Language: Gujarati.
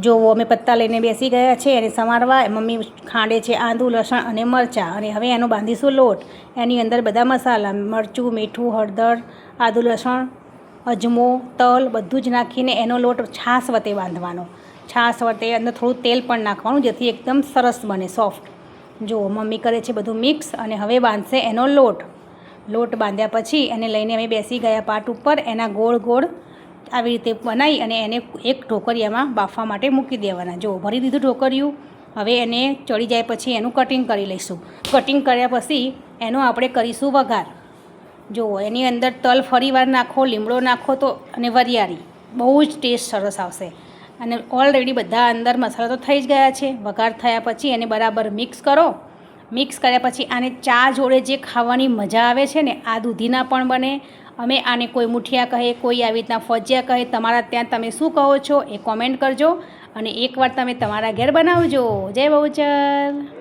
જો અમે પત્તા લઈને બેસી ગયા છે અને સમારવા. મમ્મી ખાંડે છે આદું, લસણ અને મરચાં. અને હવે એનો બાંધીશું લોટ. એની અંદર બધા મસાલા, મરચું, મીઠું, હળદર, આદું, લસણ, અજમો, તલ બધું જ નાખીને એનો લોટ છાશ વતે બાંધવાનો. છાશ વતે અંદર થોડું તેલ પણ નાખવાનું, જેથી એકદમ સરસ બને, સોફ્ટ. જો મમ્મી કરે છે બધું મિક્સ અને હવે બાંધશે એનો લોટ બાંધ્યા પછી એને લઈને અમે બેસી ગયા પાટ ઉપર. એના ગોળ ગોળ આવી રીતે બનાવી અને એને એક ઢોકળિયામાં બાફવા માટે મૂકી દેવાના. જો ભરી દીધું ઢોકળિયું. હવે એને ચડી જાય પછી એનું કટિંગ કરી લઈશું. કટિંગ કર્યા પછી એનો આપણે કરીશું વઘાર. જો એની અંદર તલ ફરીવાર નાખો, લીમડો નાખો તો અને વરિયાળી, બહુ જ ટેસ્ટ સરસ આવશે. અને ઓલરેડી બધા અંદર મસાલા તો થઈ જ ગયા છે. વઘાર થયા પછી એને બરાબર મિક્સ કરો. મિક્સ કર્યા પછી આને ચા જોડે જે ખાવાની મજા આવે છે ને, આ દૂધીના પણ બને. અમે આને કોઈ મુઠિયા કહે, કોઈ આવી રીતના ફજિયા કહે. તમારા ત્યાં તમે શું કહો છો એ કોમેન્ટ કરજો. અને એકવાર તમે તમારા ઘેર બનાવજો. જય બહુચર.